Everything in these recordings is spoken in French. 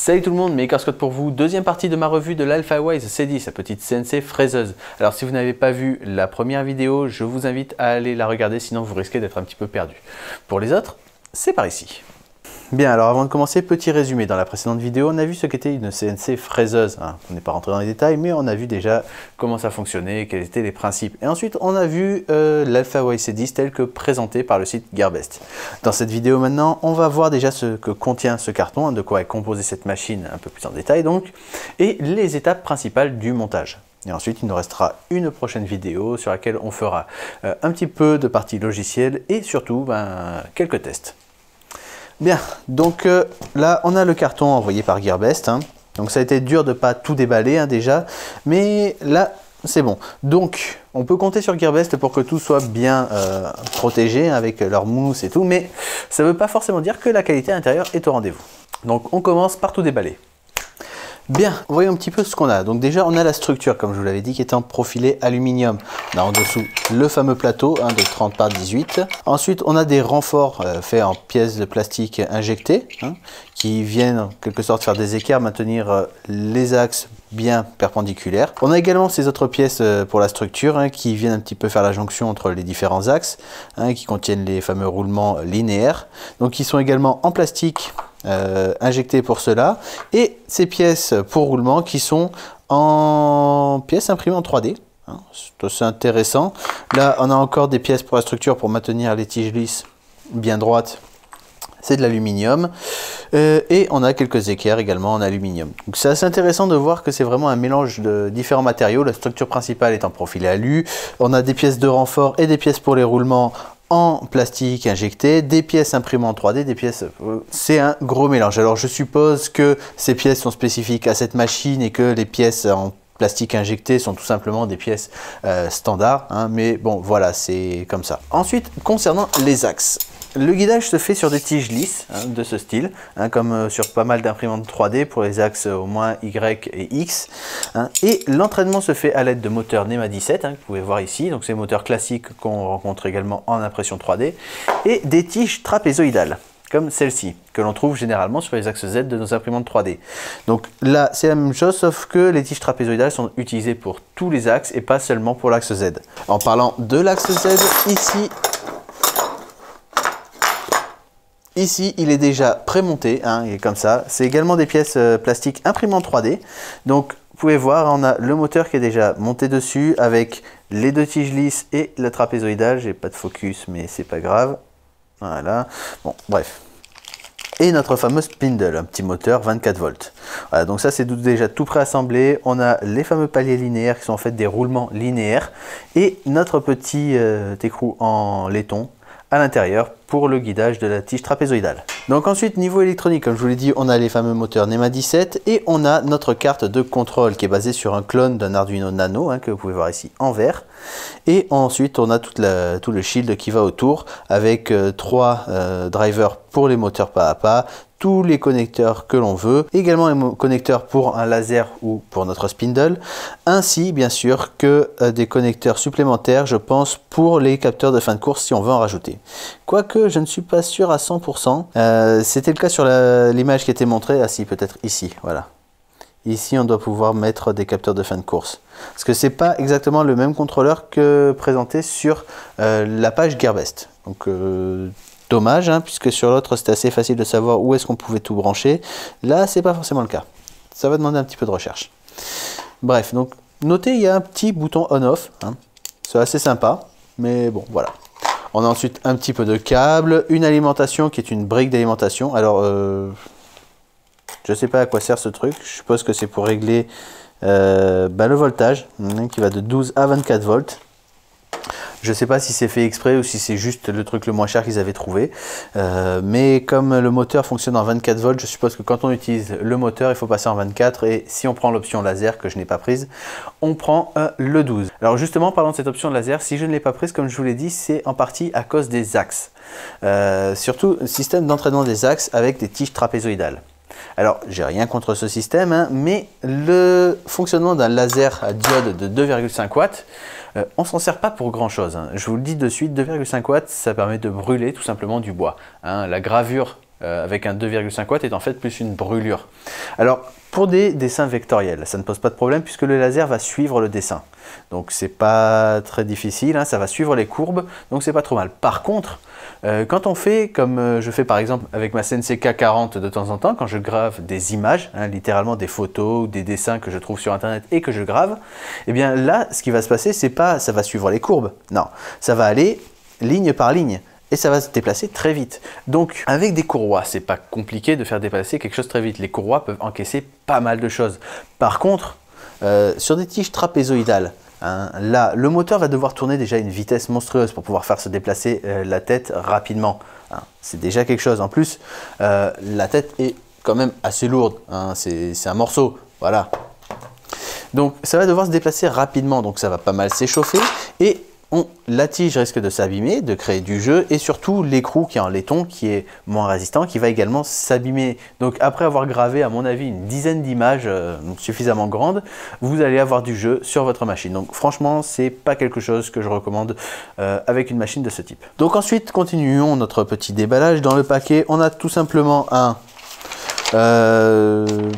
Salut tout le monde, Maker Scott pour vous, deuxième partie de ma revue de l'Alphawise C10, sa petite CNC fraiseuse. Alors si vous n'avez pas vu la première vidéo, je vous invite à aller la regarder, sinon vous risquez d'être un petit peu perdu. Pour les autres, c'est par ici. Bien, alors avant de commencer, petit résumé. Dans la précédente vidéo, on a vu ce qu'était une CNC fraiseuse. On n'est pas rentré dans les détails, mais on a vu déjà comment ça fonctionnait, quels étaient les principes. Et ensuite, on a vu l'Alphawise C10 tel que présenté par le site Gearbest. Dans cette vidéo maintenant, on va voir déjà ce que contient ce carton, de quoi est composée cette machine un peu plus en détail donc, et les étapes principales du montage. Et ensuite, il nous restera une prochaine vidéo sur laquelle on fera un petit peu de partie logicielle et surtout quelques tests. Bien, donc là on a le carton envoyé par Gearbest, donc ça a été dur de ne pas tout déballer déjà, mais là c'est bon. Donc on peut compter sur Gearbest pour que tout soit bien protégé avec leur mousse et tout, mais ça ne veut pas forcément dire que la qualité intérieure est au rendez-vous. Donc on commence par tout déballer. Bien, voyons un petit peu ce qu'on a. Donc déjà, on a la structure, comme je vous l'avais dit, qui est en profilé aluminium. On a en dessous le fameux plateau de 30 par 18. Ensuite, on a des renforts faits en pièces de plastique injectées, qui viennent en quelque sorte faire des équerres, maintenir les axes bien perpendiculaires. On a également ces autres pièces pour la structure, qui viennent un petit peu faire la jonction entre les différents axes, qui contiennent les fameux roulements linéaires. Donc, qui sont également en plastique, injectés pour cela, et ces pièces pour roulement qui sont en pièces imprimées en 3D. C'est assez intéressant. Là on a encore des pièces pour la structure pour maintenir les tiges lisses bien droites, c'est de l'aluminium, et on a quelques équerres également en aluminium. Donc c'est assez intéressant de voir que c'est vraiment un mélange de différents matériaux. La structure principale est en profilé alu, on a des pièces de renfort et des pièces pour les roulements en plastique injecté, des pièces imprimées en 3D, des pièces... c'est un gros mélange. Alors je suppose que ces pièces sont spécifiques à cette machine et que les pièces en plastique injecté sont tout simplement des pièces standards, mais bon voilà, c'est comme ça. Ensuite, concernant les axes. Le guidage se fait sur des tiges lisses de ce style, comme sur pas mal d'imprimantes 3D pour les axes au moins Y et X. Et l'entraînement se fait à l'aide de moteurs NEMA 17, que vous pouvez voir ici. Donc c'est des moteurs classiques qu'on rencontre également en impression 3D. Et des tiges trapézoïdales, comme celle-ci, que l'on trouve généralement sur les axes Z de nos imprimantes 3D. Donc là, c'est la même chose, sauf que les tiges trapézoïdales sont utilisées pour tous les axes et pas seulement pour l'axe Z. En parlant de l'axe Z, ici, il est déjà prémonté, il est comme ça. C'est également des pièces plastiques imprimées en 3D. Donc, vous pouvez voir, on a le moteur qui est déjà monté dessus avec les deux tiges lisses et la trapézoïdale. J'ai pas de focus, mais c'est pas grave. Voilà. Bon, bref. Et notre fameux spindle, un petit moteur 24 volts. Voilà, donc ça, c'est déjà tout préassemblé. On a les fameux paliers linéaires qui sont en fait des roulements linéaires. Et notre petit écrou en laiton à l'intérieur pour le guidage de la tige trapézoïdale. Donc ensuite, niveau électronique, comme je vous l'ai dit, on a les fameux moteurs NEMA 17 et on a notre carte de contrôle qui est basée sur un clone d'un Arduino Nano, que vous pouvez voir ici en vert. Et ensuite, on a tout le shield qui va autour avec 3 drivers pour les moteurs pas à pas, tous les connecteurs que l'on veut, également les connecteurs pour un laser ou pour notre spindle, ainsi bien sûr que des connecteurs supplémentaires, je pense, pour les capteurs de fin de course si on veut en rajouter. Quoique je ne suis pas sûr à 100%, c'était le cas sur l'image qui était montrée, si peut-être ici, voilà. Ici on doit pouvoir mettre des capteurs de fin de course. Parce que c'est pas exactement le même contrôleur que présenté sur la page Gearbest. Donc dommage, puisque sur l'autre c'était assez facile de savoir où est-ce qu'on pouvait tout brancher. Là c'est pas forcément le cas. Ça va demander un petit peu de recherche. Bref, donc notez, il y a un petit bouton on-off. C'est assez sympa, mais bon voilà. On a ensuite un petit peu de câble, une alimentation qui est une brique d'alimentation. Alors je sais pas à quoi sert ce truc. Je suppose que c'est pour régler le voltage, qui va de 12 à 24 volts. Je ne sais pas si c'est fait exprès ou si c'est juste le truc le moins cher qu'ils avaient trouvé. Mais comme le moteur fonctionne en 24 volts, je suppose que quand on utilise le moteur, il faut passer en 24. Et si on prend l'option laser, que je n'ai pas prise, on prend le 12. Alors justement, parlant de cette option laser, si je ne l'ai pas prise, comme je vous l'ai dit, c'est en partie à cause des axes. Surtout, système d'entraînement des axes avec des tiges trapézoïdales. Alors, j'ai rien contre ce système, mais le fonctionnement d'un laser à diode de 2,5 watts, on s'en sert pas pour grand chose. Je vous le dis de suite, 2,5 watts, ça permet de brûler tout simplement du bois. La gravure avec un 2,5 watts est en fait plus une brûlure. Alors pour des dessins vectoriels, ça ne pose pas de problème puisque le laser va suivre le dessin. Donc c'est pas très difficile, hein, ça va suivre les courbes, donc c'est pas trop mal. Par contre, quand on fait comme je fais par exemple avec ma Sensei K40 de temps en temps, quand je grave des images, hein, littéralement des photos ou des dessins que je trouve sur internet et que je grave, et bien là ce qui va se passer, c'est pas ça va suivre les courbes, non, ça va aller ligne par ligne. Et ça va se déplacer très vite. Donc avec des courroies, c'est pas compliqué de faire déplacer quelque chose très vite. Les courroies peuvent encaisser pas mal de choses. Par contre, sur des tiges trapézoïdales, hein, là, le moteur va devoir tourner déjà à une vitesse monstrueuse pour pouvoir faire se déplacer la tête rapidement. Hein, c'est déjà quelque chose. En plus, la tête est quand même assez lourde. Hein, c'est un morceau, voilà. Donc ça va devoir se déplacer rapidement, donc ça va pas mal s'échauffer et la tige risque de s'abîmer, de créer du jeu et surtout l'écrou qui est en laiton, qui est moins résistant, qui va également s'abîmer. Donc après avoir gravé à mon avis une dizaine d'images suffisamment grandes, vous allez avoir du jeu sur votre machine. Donc franchement, c'est pas quelque chose que je recommande avec une machine de ce type. Donc ensuite, continuons notre petit déballage. Dans le paquet, on a tout simplement un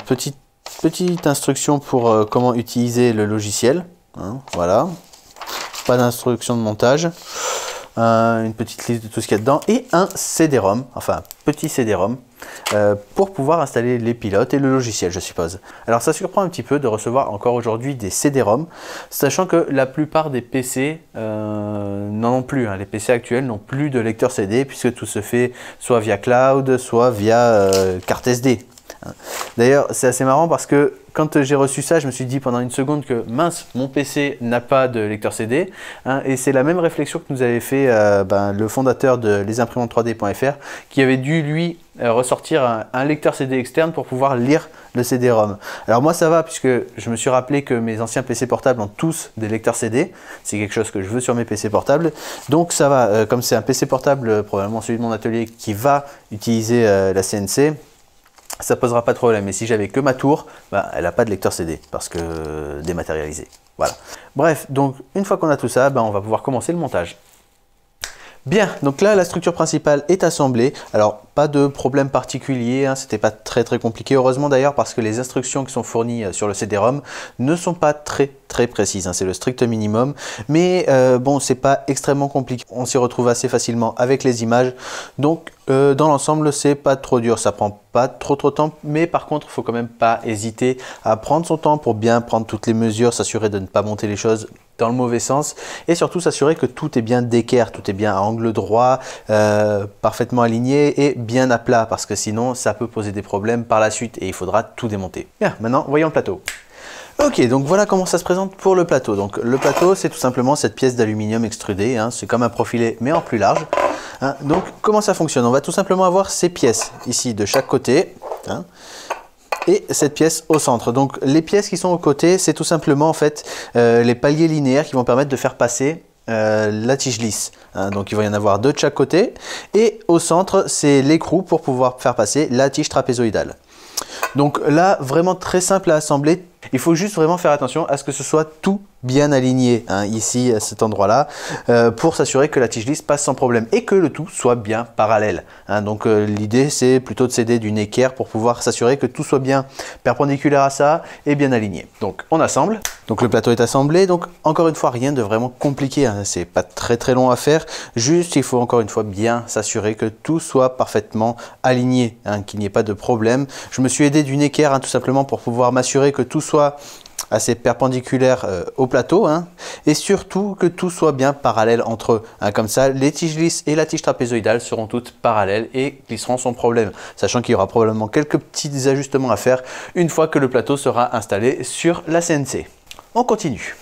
petite instruction pour comment utiliser le logiciel. Hein, voilà. Pas d'instruction de montage, une petite liste de tout ce qu'il y a dedans et un CD-ROM, enfin petit CD-ROM pour pouvoir installer les pilotes et le logiciel, je suppose. Alors ça surprend un petit peu de recevoir encore aujourd'hui des CD-ROM, sachant que la plupart des PC n'en ont plus. Hein. Les PC actuels n'ont plus de lecteur CD puisque tout se fait soit via cloud, soit via carte SD. D'ailleurs, c'est assez marrant parce que quand j'ai reçu ça, je me suis dit pendant une seconde que mince, mon PC n'a pas de lecteur CD. Hein, et c'est la même réflexion que nous avait fait le fondateur de lesimprimantes3d.fr qui avait dû lui ressortir un lecteur CD externe pour pouvoir lire le CD-ROM. Alors moi ça va puisque je me suis rappelé que mes anciens PC portables ont tous des lecteurs CD. C'est quelque chose que je veux sur mes PC portables. Donc ça va, comme c'est un PC portable, probablement celui de mon atelier qui va utiliser la CNC, ça posera pas de problème. Mais si j'avais que ma tour, elle n'a pas de lecteur CD parce que dématérialisé. Voilà. Bref, donc une fois qu'on a tout ça, on va pouvoir commencer le montage. Bien, donc là la structure principale est assemblée. Alors pas de problème particulier, hein, c'était pas très compliqué, heureusement d'ailleurs parce que les instructions qui sont fournies sur le CD-ROM ne sont pas très précises, hein, c'est le strict minimum, mais bon, c'est pas extrêmement compliqué, on s'y retrouve assez facilement avec les images, donc dans l'ensemble c'est pas trop dur, ça prend pas trop de temps, mais par contre il faut quand même pas hésiter à prendre son temps pour bien prendre toutes les mesures, s'assurer de ne pas monter les choses dans le mauvais sens et surtout s'assurer que tout est bien d'équerre, tout est bien à angle droit, parfaitement aligné et bien à plat parce que sinon ça peut poser des problèmes par la suite et il faudra tout démonter. Bien, maintenant voyons le plateau. Ok, donc voilà comment ça se présente pour le plateau. Donc le plateau, c'est tout simplement cette pièce d'aluminium extrudée, hein, c'est comme un profilé mais en plus large. Hein. Donc comment ça fonctionne? On va tout simplement avoir ces pièces ici de chaque côté. Hein, et cette pièce au centre. Donc les pièces qui sont aux côtés, c'est tout simplement en fait les paliers linéaires qui vont permettre de faire passer la tige lisse. Hein, donc il va y en avoir deux de chaque côté. Et au centre, c'est l'écrou pour pouvoir faire passer la tige trapézoïdale. Donc là, vraiment très simple à assembler. Il faut juste vraiment faire attention à ce que ce soit tout bien aligné, hein, ici à cet endroit-là, pour s'assurer que la tige lisse passe sans problème et que le tout soit bien parallèle. Hein. Donc l'idée, c'est plutôt de s'aider d'une équerre pour pouvoir s'assurer que tout soit bien perpendiculaire à ça et bien aligné. Donc on assemble. Donc le plateau est assemblé. Donc encore une fois, rien de vraiment compliqué. Hein. C'est pas très long à faire. Juste, il faut encore une fois bien s'assurer que tout soit parfaitement aligné, hein, qu'il n'y ait pas de problème. Je me suis aidé d'une équerre, hein, tout simplement pour pouvoir m'assurer que tout soit assez perpendiculaire au plateau, hein, et surtout que tout soit bien parallèle entre eux. Hein, comme ça, les tiges lisses et la tige trapézoïdale seront toutes parallèles et glisseront sans problème, sachant qu'il y aura probablement quelques petits ajustements à faire une fois que le plateau sera installé sur la CNC. On continue.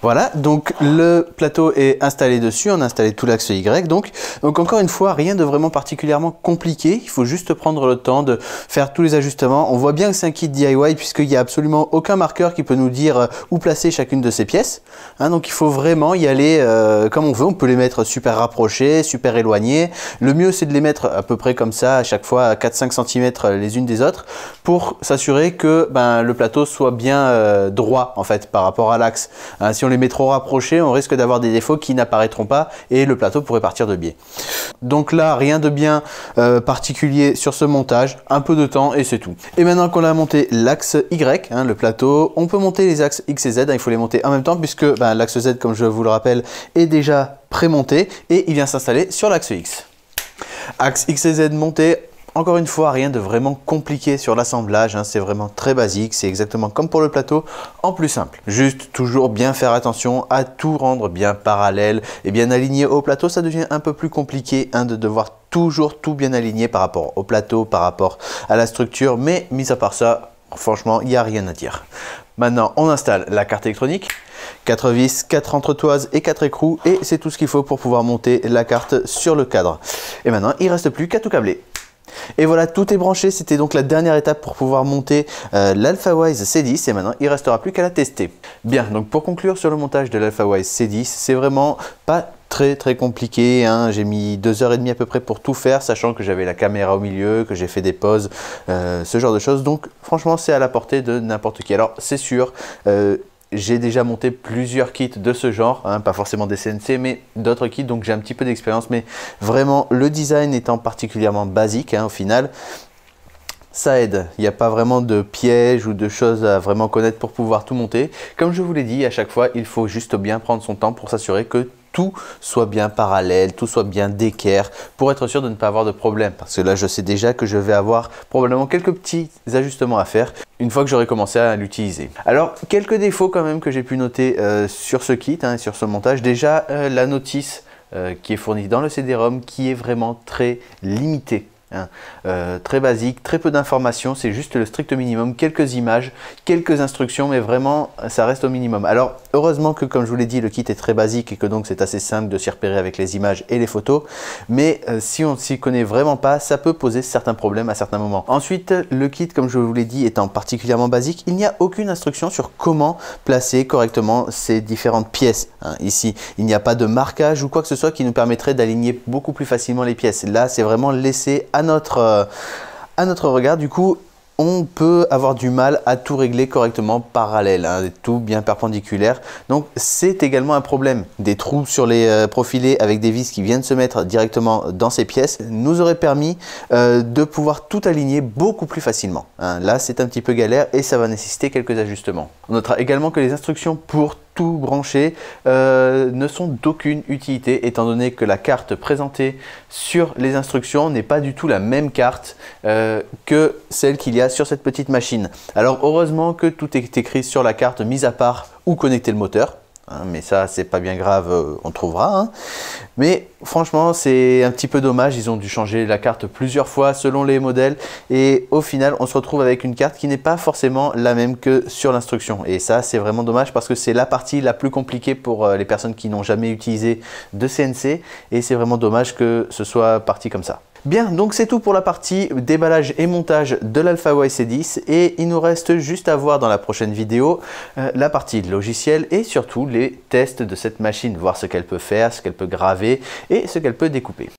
Voilà, donc le plateau est installé dessus, on a installé tout l'axe Y, donc encore une fois, rien de vraiment particulièrement compliqué, il faut juste prendre le temps de faire tous les ajustements. On voit bien que c'est un kit DIY puisqu'il n'y a absolument aucun marqueur qui peut nous dire où placer chacune de ces pièces. Hein, donc il faut vraiment y aller comme on veut, on peut les mettre super rapprochés, super éloignés. Le mieux c'est de les mettre à peu près comme ça, à chaque fois à 4-5 cm les unes des autres, pour s'assurer que le plateau soit bien droit en fait par rapport à l'axe. Hein, Si on les met trop rapprochés, on risque d'avoir des défauts qui n'apparaîtront pas et le plateau pourrait partir de biais. Donc là, rien de bien particulier sur ce montage, un peu de temps et c'est tout. Et maintenant qu'on a monté l'axe Y, le plateau, on peut monter les axes X et Z. Il faut les monter en même temps puisque l'axe Z, comme je vous le rappelle, est déjà pré-monté et il vient s'installer sur l'axe X. Axe X et Z monté. Encore une fois, rien de vraiment compliqué sur l'assemblage, c'est vraiment très basique, c'est exactement comme pour le plateau, en plus simple. Juste toujours bien faire attention à tout rendre bien parallèle et bien aligné au plateau. Ça devient un peu plus compliqué de devoir toujours tout bien aligner par rapport au plateau, par rapport à la structure, mais mis à part ça, franchement, il n'y a rien à dire. Maintenant, on installe la carte électronique. 4 vis, 4 entretoises et 4 écrous et c'est tout ce qu'il faut pour pouvoir monter la carte sur le cadre. Et maintenant, il ne reste plus qu'à tout câbler. Et voilà, tout est branché. C'était donc la dernière étape pour pouvoir monter l'AlphaWise C10 et maintenant il ne restera plus qu'à la tester. Bien, donc pour conclure sur le montage de l'AlphaWise C10, c'est vraiment pas très compliqué, j'ai mis 2h30 à peu près pour tout faire, sachant que j'avais la caméra au milieu, que j'ai fait des pauses, ce genre de choses. Donc franchement, c'est à la portée de n'importe qui. Alors c'est sûr, j'ai déjà monté plusieurs kits de ce genre, pas forcément des CNC, mais d'autres kits, donc j'ai un petit peu d'expérience. Mais vraiment, le design étant particulièrement basique au final, ça aide. Il n'y a pas vraiment de pièges ou de choses à vraiment connaître pour pouvoir tout monter. Comme je vous l'ai dit, à chaque fois, il faut juste bien prendre son temps pour s'assurer que tout soit bien parallèle, tout soit bien d'équerre pour être sûr de ne pas avoir de problème. Parce que là, je sais déjà que je vais avoir probablement quelques petits ajustements à faire une fois que j'aurai commencé à l'utiliser. Alors, quelques défauts quand même que j'ai pu noter sur ce kit, sur ce montage. Déjà, la notice qui est fournie dans le CD-ROM qui est vraiment très limitée. Très basique, très peu d'informations, c'est juste le strict minimum, quelques images, quelques instructions, mais vraiment ça reste au minimum. Alors heureusement que, comme je vous l'ai dit, le kit est très basique et que donc c'est assez simple de s'y repérer avec les images et les photos, mais si on ne s'y connaît vraiment pas, ça peut poser certains problèmes à certains moments. Ensuite, le kit, comme je vous l'ai dit, étant particulièrement basique, il n'y a aucune instruction sur comment placer correctement ces différentes pièces. Ici, il n'y a pas de marquage ou quoi que ce soit qui nous permettrait d'aligner beaucoup plus facilement les pièces. Là, c'est vraiment laissé à notre regard. Du coup, on peut avoir du mal à tout régler correctement parallèle, tout bien perpendiculaire. Donc c'est également un problème. Des trous sur les profilés avec des vis qui viennent se mettre directement dans ces pièces nous aurait permis de pouvoir tout aligner beaucoup plus facilement. Là, c'est un petit peu galère et ça va nécessiter quelques ajustements. On notera également que les instructions pour tout brancher ne sont d'aucune utilité, étant donné que la carte présentée sur les instructions n'est pas du tout la même carte que celle qu'il y a sur cette petite machine. Alors heureusement que tout est écrit sur la carte, mis à part où connecter le moteur. Mais ça, c'est pas bien grave, on trouvera. Mais franchement, c'est un petit peu dommage. Ils ont dû changer la carte plusieurs fois selon les modèles. Et au final, on se retrouve avec une carte qui n'est pas forcément la même que sur l'instruction. Et ça, c'est vraiment dommage parce que c'est la partie la plus compliquée pour les personnes qui n'ont jamais utilisé de CNC. Et c'est vraiment dommage que ce soit parti comme ça. Bien, donc c'est tout pour la partie déballage et montage de l'AlphaWise C10 et il nous reste juste à voir dans la prochaine vidéo la partie logicielle et surtout les tests de cette machine, voir ce qu'elle peut faire, ce qu'elle peut graver et ce qu'elle peut découper.